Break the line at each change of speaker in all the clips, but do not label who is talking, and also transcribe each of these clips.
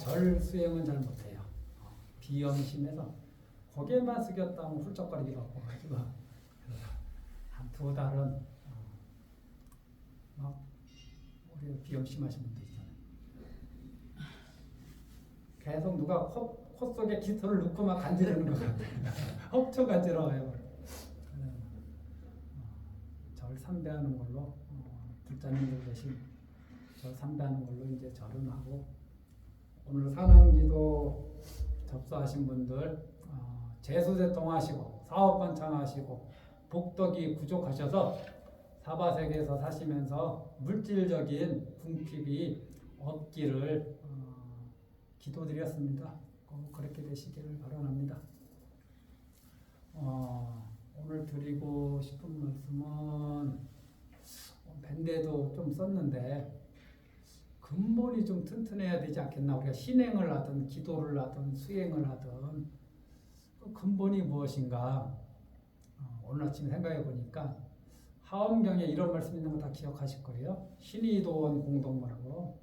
절 수행은 잘 못해요. 비염심해서 고개만 숙였다 하면 훌쩍거리기도 하고 한 두 달은 막 우리 비염심하신 분도 있잖아요. 계속 누가 코 속에 깃털을 넣고 막 간지르는 것 같아요. 엄청 간지러워요. 절 삼배하는 걸로 불자님들 대신 절 삼배하는 걸로 이제 절은 하고, 오늘 산왕기도 접수하신 분들 재수대통 하시고 사업번창 하시고 복덕이 부족하셔서 사바세계에서 사시면서 물질적인 궁핍이 없기를 기도드렸습니다. 꼭 그렇게 되시기를 바랍니다. 오늘 드리고 싶은 말씀은 밴드에도 좀 썼는데, 근본이 좀 튼튼해야 되지 않겠나. 우리가 신행을 하든 기도를 하든 수행을 하든 그 근본이 무엇인가. 오늘 아침에 생각해 보니까 하엄경에 이런 말씀 있는 거 다 기억하실 거예요. 신의도원 공동문하고,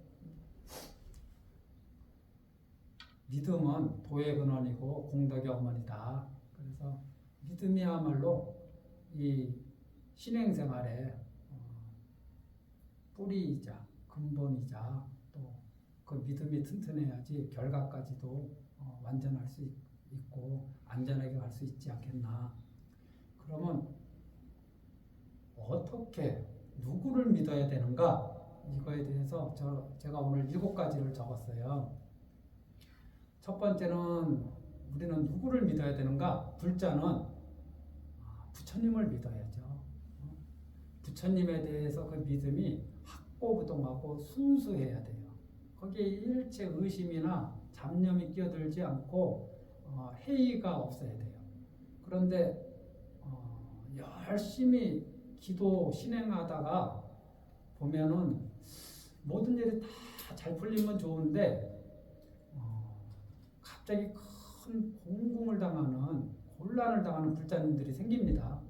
믿음은 도의 근원이고 공덕의 어머니다. 그래서 믿음이야말로 이 신행생활의 뿌리이자 근본이자, 또 그 믿음이 튼튼해야지 결과까지도 완전할 수 있고 안전하게 갈 수 있지 않겠나. 그러면 어떻게 누구를 믿어야 되는가, 이거에 대해서 제가 오늘 7가지를 적었어요. 첫 번째는 우리는 누구를 믿어야 되는가? 둘째는 부처님을 믿어야죠. 부처님에 대해서 그 믿음이 학고부동하고 순수해야 돼요. 거기에 일체 의심이나 잡념이 끼어들지 않고 회의가 없어야 돼요. 그런데 열심히 기도 신행하다가 보면은 모든 일이 다 잘 풀리면 좋은데 갑자기 큰 공공을 당하는, 곤란을 당하는 불자님들이 생깁니다.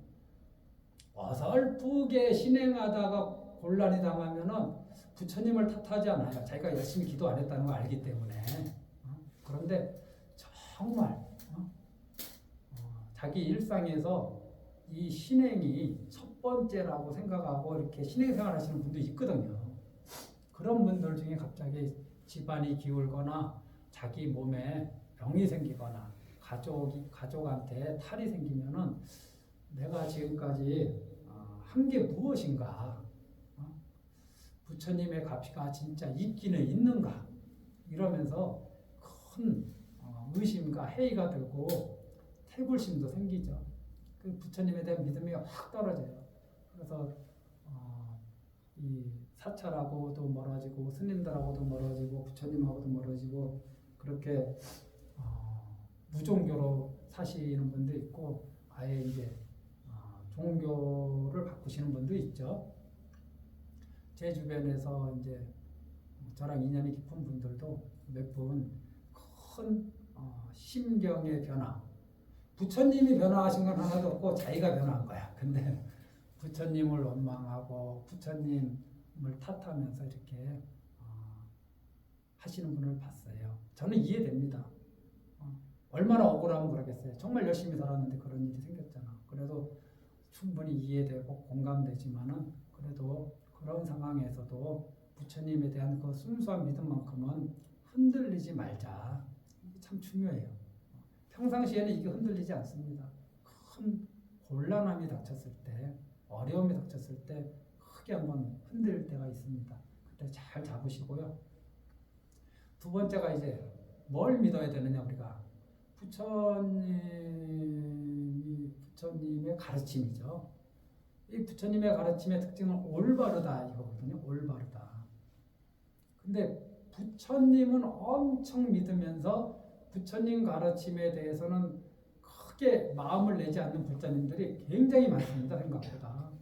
어설프게 신행하다가 곤란이 당하면은 부처님을 탓하지 않아요. 자기가 열심히 기도 안 했다는 걸 알기 때문에. 그런데 정말 자기 일상에서 이 신행이 첫 번째라고 생각하고 이렇게 신행생활 하시는 분도 있거든요. 그런 분들 중에 갑자기 집안이 기울거나 자기 몸에 병이 생기거나 가족한테 탈이 생기면은 내가 지금까지 한 게 무엇인가, 부처님의 가피가 진짜 있기는 있는가, 이러면서 큰 의심과 회의가 들고 태굴심도 생기죠. 그 부처님에 대한 믿음이 확 떨어져요. 그래서 이 사찰하고도 멀어지고 스님들하고도 멀어지고 부처님하고도 멀어지고, 그렇게 무종교로 사시는 분도 있고 아예 이제 종교를 바꾸시는 분도 있죠. 제 주변에서 이제 저랑 인연이 깊은 분들도 몇 분 큰 심경의 변화, 부처님이 변화하신 건 하나도 없고 자기가 변화한 거야. 근데 부처님을 원망하고 부처님을 탓하면서 이렇게 하시는 분을 봤어요. 저는 이해됩니다. 얼마나 억울하면 그러겠어요. 정말 열심히 살았는데 그런 일이 생겼잖아. 그래도 충분히 이해되고 공감되지만은, 그래도 그런 상황에서도 부처님에 대한 그 순수한 믿음만큼은 흔들리지 말자. 이게 참 중요해요. 평상시에는 이게 흔들리지 않습니다. 큰 곤란함이 닥쳤을 때, 어려움이 닥쳤을 때 크게 한번 흔들 때가 있습니다. 그때 잘 잡으시고요. 두 번째가 이제 뭘 믿어야 되느냐, 우리가. 부처님의 가르침이죠. 이 부처님의 가르침의 특징은 올바르다 이거거든요. 올바르다. 근데 부처님은 엄청 믿으면서 부처님 가르침에 대해서는 크게 마음을 내지 않는 불자님들이 굉장히 많습니다. 생각보다.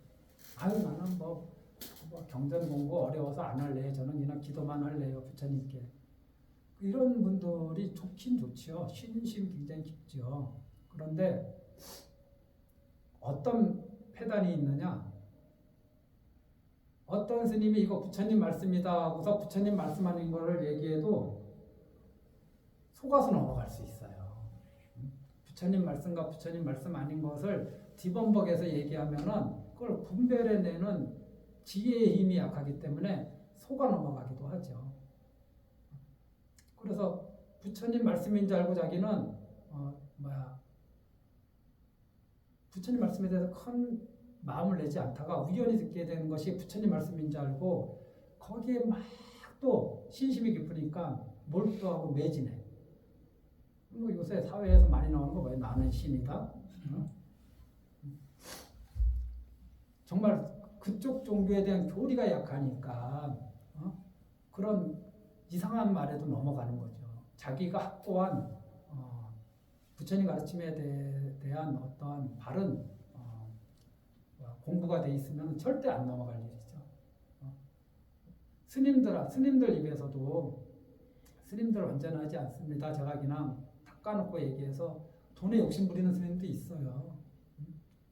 아유, 나는 뭐 경전 공부 어려워서 안 할래요. 저는 그냥 기도만 할래요. 부처님께. 이런 분들이 좋긴 좋죠. 신심 굉장히 깊죠. 그런데 어떤 패단이 있느냐? 어떤 스님이 이거 부처님 말씀이다 하고서 부처님 말씀하는 거를 얘기해도 속아서 넘어갈 수 있어요. 부처님 말씀과 부처님 말씀 아닌 것을 뒤범벅해서 얘기하면은 그걸 분별해내는 지혜의 힘이 약하기 때문에 속아 넘어가기도 하죠. 그래서 부처님 말씀인 줄 알고 자기는 부처님 말씀에 대해서 큰 마음을 내지 않다가 우연히 듣게 되는 것이 부처님 말씀인 줄 알고 거기에 막 또 신심이 깊으니까 몰두하고 매진해. 뭐 요새 사회에서 많이 나오는 거 뭐예요? 나는 신이다. 정말 그쪽 종교에 대한 교리가 약하니까 그런 이상한 말에도 넘어가는 거죠. 자기가 확고한 부처님 가르침에 대한 어떠한 바른 공부가 돼 있으면 절대 안 넘어갈 일이죠. 스님들 입에서도 스님들 완전하지 않습니다. 제가 그냥 닦아놓고 얘기해서 돈에 욕심 부리는 스님도 있어요.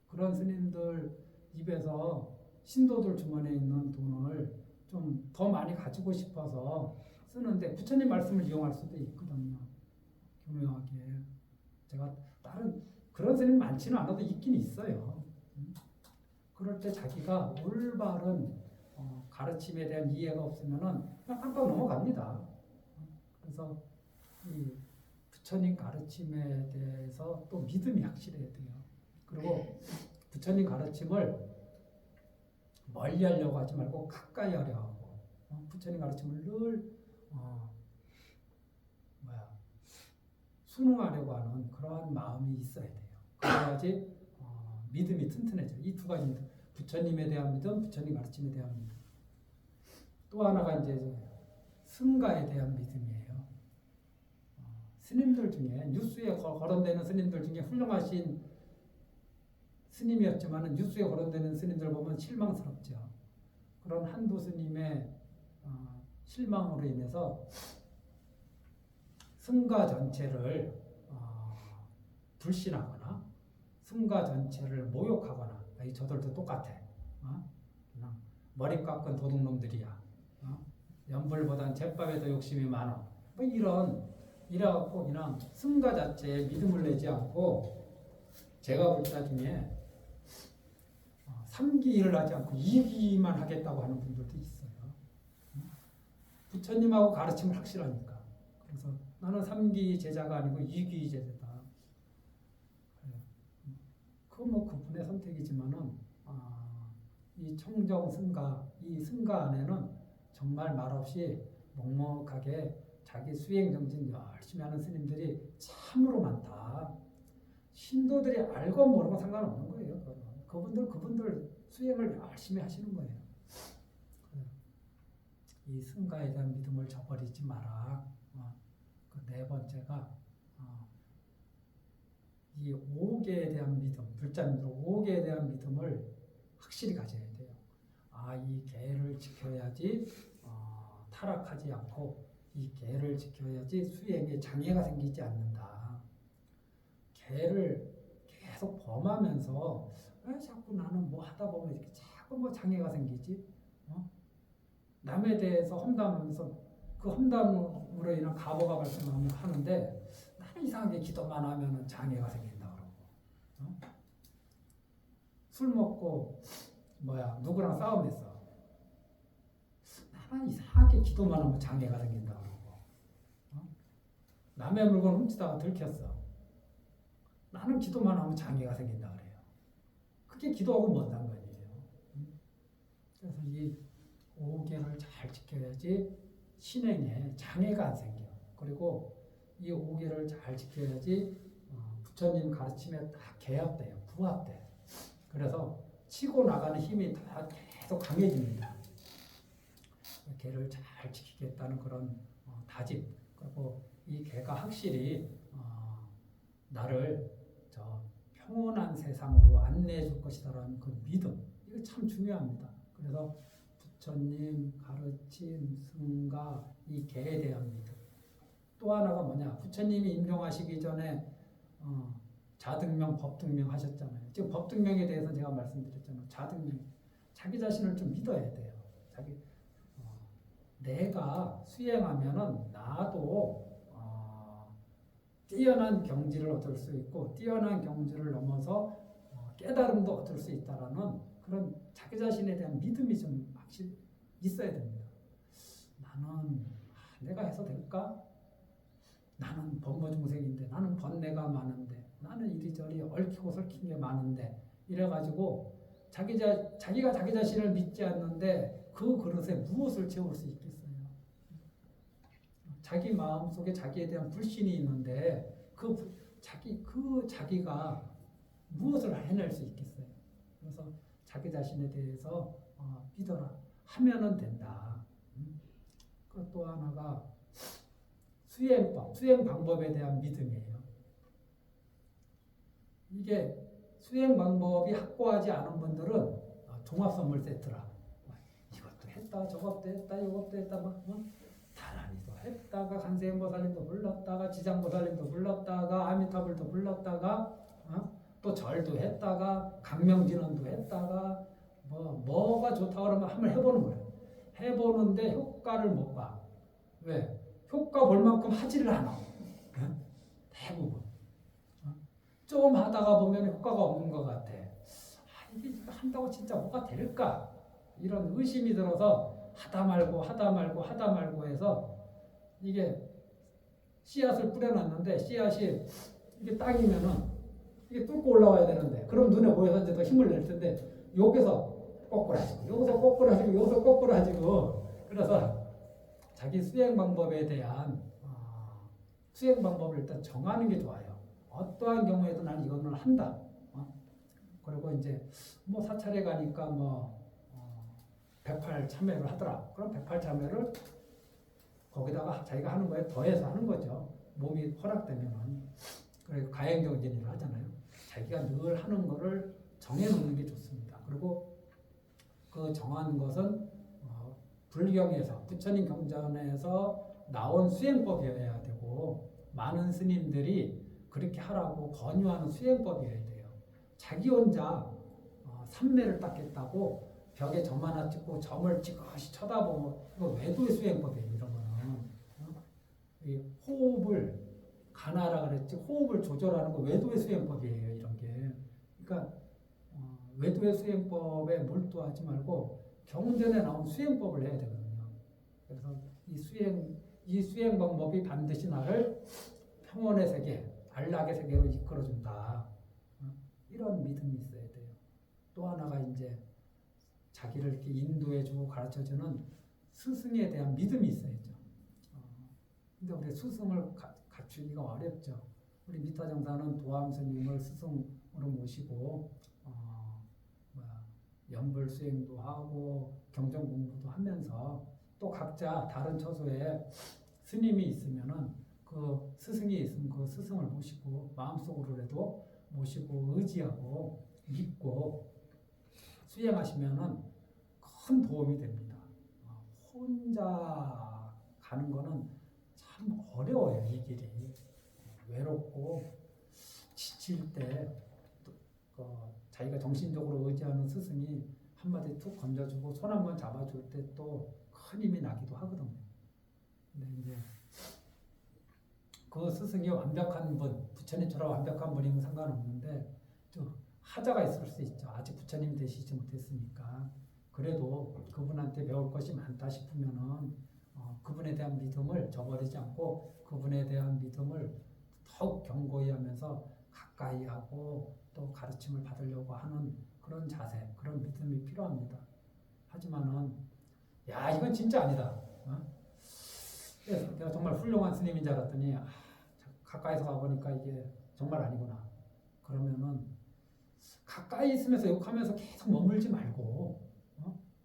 그런 스님들 입에서 신도들 주머니에 있는 돈을 좀 더 많이 가지고 싶어서 쓰는데 부처님 말씀을 이용할 수도 있거든요. 교묘하게. 제가 다른 그런 스님 많지는 않아도 있긴 있어요. 그럴 때 자기가 올바른 가르침에 대한 이해가 없으면은 그냥 깜빡 넘어갑니다. 그래서 이 부처님 가르침에 대해서 또 믿음이 확실해야 돼요. 그리고 부처님 가르침을 멀리 하려고 하지 말고 가까이 하려 하고 부처님 가르침을 늘 순응하려고 하는 그러한 마음이 있어야 돼요. 그래야지 믿음이 튼튼해져요. 이 두 가지 부처님에 대한 믿음, 부처님 가르침에 대한 믿음. 또 하나가 이제 승가에 대한 믿음이에요. 스님들 중에 뉴스에 거론되는 스님들 중에 훌륭하신 스님이었지만 뉴스에 거론되는 스님들 보면 실망스럽죠. 그런 한두 스님의 실망으로 인해서 승가 전체를 불신하거나 승가 전체를 모욕하거나 저들도 똑같아. 그냥 머리 깎은 도둑놈들이야. 연불보단 잿밥에 더 욕심이 많아. 뭐 이래갖고 그냥 승가 자체에 믿음을 내지 않고 제가 볼 때 중에 3기 일을 하지 않고 2기만 하겠다고 하는 분들도 있어요. 부처님하고 가르침을 확실하니까. 그래서 나는 3기 제자가 아니고 2기 제자다. 그건 뭐 그분의 선택이지만은 이 청정 승가, 이 승가 안에는 정말 말없이 묵묵하게 자기 수행 정진 열심히 하는 스님들이 참으로 많다. 신도들이 알고 모르고 상관없는 거예요. 그분들 수행을 열심히 하시는 거예요. 이 승가에 대한 믿음을 저버리지 마라. 그 네 번째가 이 오계에 대한 믿음, 불자님들 오계에 대한 믿음을 확실히 가져야 돼요. 이 계를 지켜야지 타락하지 않고 이 계를 지켜야지 수행에 장애가 생기지 않는다. 계를 계속 범하면서 왜 자꾸 나는 뭐 하다 보면 이렇게 자꾸 뭐 장애가 생기지? 남에 대해서 험담하면서 그 험담으로 인한 가보가 발생하면 하는데 나는 이상하게 기도만 하면 장애가 생긴다 그러고 술 먹고 누구랑 싸움했어. 나는 이상하게 기도만 하면 장애가 생긴다 그러고 남의 물건 훔치다가 들켰어. 나는 기도만 하면 장애가 생긴다 그래요. 그게 기도하고 뭔 상관이에요. 그래서 이 오계를 잘 지켜야지 신행에 장애가 안 생겨. 그리고 이 오계를 잘 지켜야지 부처님 가르침에 딱 개합돼요. 부합돼. 그래서 치고 나가는 힘이 다 계속 강해집니다. 개를 잘 지키겠다는 그런 다짐. 그리고 이 개가 확실히 나를 저 평온한 세상으로 안내해 줄 것이다라는 그 믿음. 이거 참 중요합니다. 그래서 부처님 가르침, 승가, 이 개에 대한 믿음. 또 하나가 뭐냐? 부처님이 임종하시기 전에 자등명, 법등명 하셨잖아요. 지금 법등명에 대해서 제가 말씀드렸잖아요. 자등명. 자기 자신을 좀 믿어야 돼요. 내가 수행하면은 나도 뛰어난 경지를 얻을 수 있고 뛰어난 경지를 넘어서 깨달음도 얻을 수 있다라는 그런 자기 자신에 대한 믿음이 좀 확실히 있어야 됩니다. 나는 내가 해서 될까? 나는 범거중생인데, 나는 번뇌가 많은데, 나는 이리저리 얽히고 설킨 게 많은데, 이래가지고 자기가 자기 자신을 믿지 않는데 그 그릇에 무엇을 채울 수 있겠어요? 자기 마음 속에 자기에 대한 불신이 있는데 자기가 무엇을 해낼 수 있겠어요? 그래서 자기 자신에 대해서 믿어라. 하면은 된다. 그 또 하나가 수행 방법에 대한 믿음이에요. 이게 수행 방법이 확고하지 않은 분들은 종합 선물 세트라. 이것도 했다, 저것도 했다, 이것도 했다, 다란이도 했다가 간세음보살님도 불렀다가 지장보살님도 불렀다가 아미타불도 불렀다가 또 절도 했다가 강명진원도 했다가 뭐가 좋다 그러면 한번 해보는 거예요. 해보는데 효과를 못 봐. 왜? 효과 볼 만큼 하지를 않아. 대부분. 좀 하다가 보면 효과가 없는 것 같아. 이게 한다고 진짜 뭐가 될까? 이런 의심이 들어서 하다 말고 해서 이게 씨앗을 뿌려놨는데 씨앗이 이게 땅이면은 이게 뚫고 올라와야 되는데 그럼 눈에 보여서 이제 더 힘을 낼 텐데 여기서 꼬꾸라지고 여기서 꼬꾸라지고 그래서 자기 수행 방법에 대한 수행 방법을 일단 정하는 게 좋아요. 어떠한 경우에도 난 이거는 한다. 그리고 이제 사찰에 가니까 108 참여를 하더라. 그럼 108 참여를 거기다가 자기가 하는 거에 더해서 하는 거죠. 몸이 허락되면은. 그리고 가행정진을 하잖아요. 자기가 늘 하는 거를 정해놓는 게 좋습니다. 그리고 그 정한 것은 불경에서 부처님 경전에서 나온 수행법이어야 되고 많은 스님들이 그렇게 하라고 권유하는 수행법이어야 돼요. 자기 혼자 삼매를 닦겠다고 벽에 점 하나 찍고 점을 찌그시 쳐다보고 이거 외도의 수행법이에요. 이런 거는 이 호흡을 가나라 그랬지 호흡을 조절하는 거 외도의 수행법이에요. 이런 게 그러니까 외도의 수행법에 몰두하지 말고 경전에 나온 수행법을 해야 되거든요. 그래서 이 수행 방법이 반드시 나를 평온의 세계, 안락의 세계로 이끌어준다. 이런 믿음이 있어야 돼요. 또 하나가 이제 자기를 이렇게 인도해주고 가르쳐주는 스승에 대한 믿음이 있어야죠. 근데 우리 스승을 갖추기가 어렵죠. 우리 미타정사는 도암 스님을 스승으로 모시고 연불 수행도 하고 경전 공부도 하면서 또 각자 다른 처소에 스님이 있으면은 그 스승이 있으면 그 스승을 모시고 마음속으로라도 모시고 의지하고 믿고 수행하시면은 큰 도움이 됩니다. 혼자 가는 거는 참 어려워요. 이 길이 외롭고 지칠 때 자기가 정신적으로 의지하는 스승이 한마디 툭 건져주고 손 한번 잡아줄 때 또 큰 힘이 나기도 하거든요. 근데 이제 그 스승이 완벽한 분, 부처님처럼 완벽한 분이면 상관없는데 좀 하자가 있을 수 있죠. 아직 부처님 되시지 못했으니까. 그래도 그분한테 배울 것이 많다 싶으면은 그분에 대한 믿음을 저버리지 않고 그분에 대한 믿음을 더욱 견고히 하면서 가까이 하고 또 가르침을 받으려고 하는 그런 자세, 그런 믿음이 필요합니다. 하지만은 이건 진짜 아니다. 그래서 내가 정말 훌륭한 스님인 줄 알았더니 가까이서 가보니까 이게 정말 아니구나. 그러면은 가까이 있으면서 욕하면서 계속 머물지 말고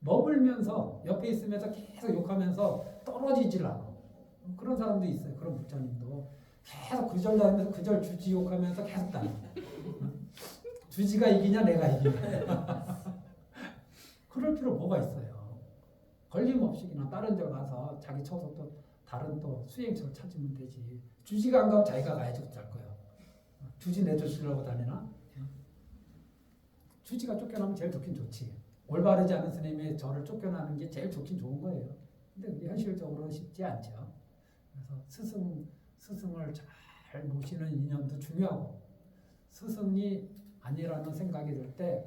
머물면서 옆에 있으면서 계속 욕하면서 떨어지질 않아. 그런 사람도 있어요. 그런 부처님도 계속 그절 다니면서 그절 주지 욕하면서 계속 다녀. 주지가 이기냐 내가 이기냐. 그럴 필요 뭐가 있어요. 걸림없이 그냥 다른 데 가서 자기 처소 또 다른 또 수행처를 찾으면 되지. 주지가 안 가면 자기가 가야지 어쩔 거야. 주지 내쫓으려고 다니나? 주지가 쫓겨나면 제일 좋긴 좋지. 올바르지 않은 스님이 저를 쫓겨나는 게 제일 좋긴 좋은 거예요. 근데 현실적으로는 쉽지 않죠. 그래서 스승을 잘 잘 모시는 인연도 중요하고 스승이 아니라는 생각이 들 때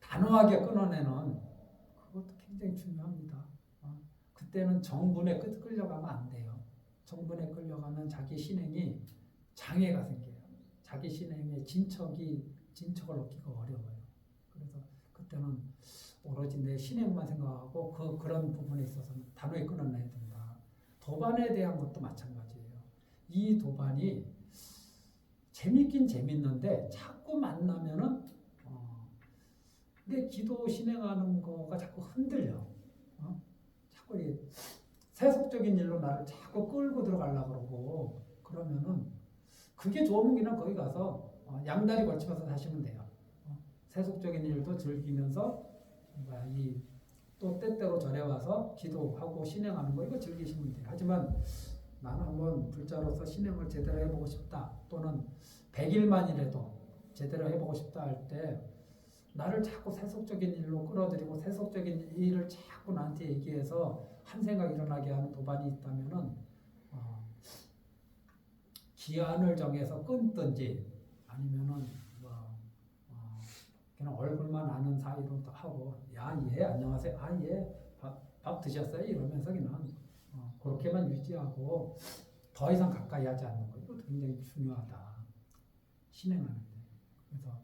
단호하게 끊어내는 그것도 굉장히 중요합니다. 그때는 정분에 끌려가면 안 돼요. 정분에 끌려가면 자기 신행이 장애가 생겨요. 자기 신행의 진척을 얻기가 어려워요. 그래서 그때는 오로지 내 신행만 생각하고 그런 부분에 있어서는 단호히 끊어내야 된다. 도반에 대한 것도 마찬가지예요. 이 도반이 재밌긴 재밌는데 자꾸 만나면은 내 기도 진행하는 거가 자꾸 흔들려. 자꾸 이 세속적인 일로 나를 자꾸 끌고 들어가려고 그러고 그러면은 그게 좋으면 그냥 거기 가서 양다리 걸치면서 사시면 돼요. 세속적인 일도 즐기면서 또 때때로 절에 와서 기도하고 신행하는 거 이거 즐기시면 돼요. 하지만 나는 한번 불자로서 신행을 제대로 해보고 싶다 또는 100일만이라도 제대로 해보고 싶다 할 때 나를 자꾸 세속적인 일로 끌어들이고 세속적인 일을 자꾸 나한테 얘기해서 한 생각 일어나게 하는 도반이 있다면은 기한을 정해서 끊든지 아니면은 그냥 얼굴만 아는 사이로 하고 예 안녕하세요 밥 드셨어요 이러면서 그냥 그렇게만 유지하고 더 이상 가까이 하지 않는 거 이것도 굉장히 중요하다 신행하는데. 그래서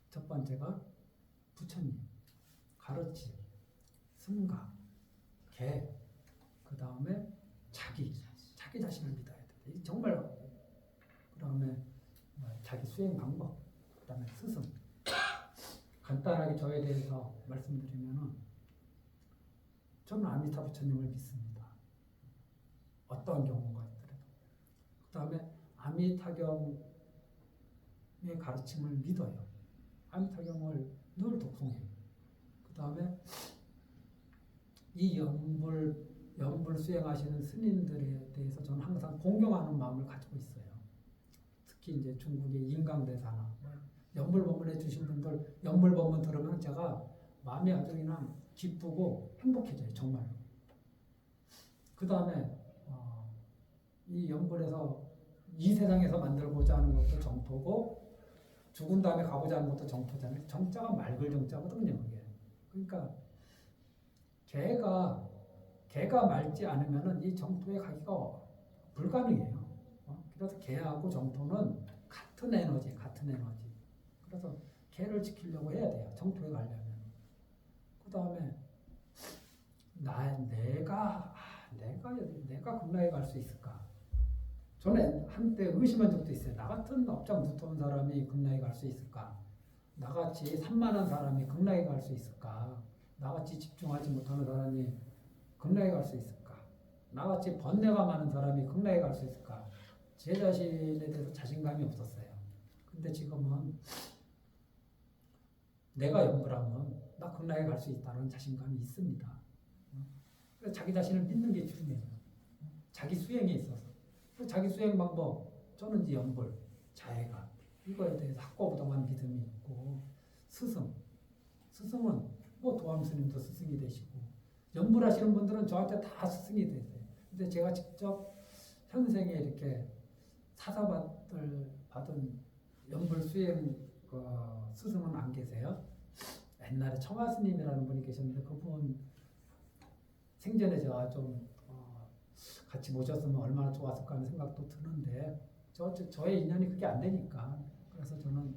첫 번째가 부처님, 가르침, 승가, 개, 그 다음에 자기 자신을 믿어야 돼. 정말 그 다음에 자기 수행 방법, 그 다음에 스승. 간단하게 저에 대해서 말씀드리면은 저는 아미타 부처님을 믿습니다. 어떤 경우가 있더라도. 그 다음에 아미타경의 가르침을 믿어요. 아미타경을 늘 독송해요. 그 다음에 이 연불 수행하시는 스님들에 대해서 저는 항상 공경하는 마음을 가지고 있어요. 특히 이제 중국의 인강대사나 연불 법문해 주신 분들 연불 법문 들으면 제가 마음이 아주 그냥 기쁘고 행복해져요. 정말로. 그 다음에 이 연불에서 이 세상에서 만들고자 하는 것도 정토고 죽은 다음에 가고자 하는 것도 정토잖아요. 정자가 맑을 정자거든요. 그게. 그러니까 개가 맑지 않으면은 이 정토에 가기가 불가능해요. 그래서 개하고 정토는 같은 에너지. 그래서 개를 지키려고 해야 돼요. 정토에 가려면. 그 다음에 내가 극락에 갈 수 있을까? 저는 한때 의심한 적도 있어요. 나 같은 업장 두터운 사람이 극락에 갈 수 있을까? 나같이 산만한 사람이 극락에 갈 수 있을까? 나같이 집중하지 못하는 사람이 극락에 갈 수 있을까? 나같이 번뇌가 많은 사람이 극락에 갈 수 있을까? 제 자신에 대해서 자신감이 없었어요. 근데 지금은 내가 연불하면 나 극락에 갈 수 있다는 자신감이 있습니다. 그래서 자기 자신을 믿는 게 중요해요. 자기 수행에 있어서. 자기 수행 방법, 저는 이제 연불, 자해가 이거에 대해서 학고부동한 믿음이 있고 스승은 뭐 도암 스님도 스승이 되시고 연불하시는 분들은 저한테 다 스승이 되세요. 근데 제가 직접 현생에 이렇게 사사받은 연불 수행 스승은 안 계세요. 옛날에 청하 스님이라는 분이 계셨는데 그분 생전에 제가 좀 같이 모셨으면 얼마나 좋았을까 하는 생각도 드는데 저의 인연이 그게 안 되니까 그래서 저는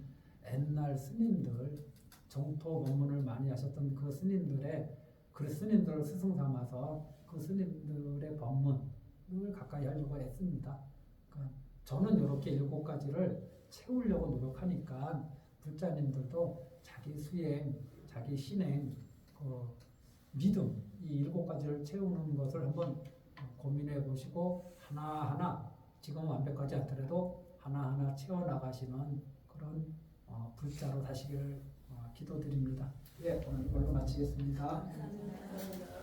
옛날 스님들 정토 법문을 많이 하셨던 그 스님들을 스승 삼아서 그 스님들의 법문을 가까이 하려고 했습니다. 그러니까 저는 이렇게 7가지를 채우려고 노력하니까 불자님들도 자기 수행, 자기 신행, 믿음 이 7가지를 채우는 것을 한번 고민해 보시고 하나하나 지금 완벽하지 않더라도 하나하나 채워나가시는 그런 불자로 사시기를 기도드립니다. 예, 오늘 이걸로 마치겠습니다.
감사합니다.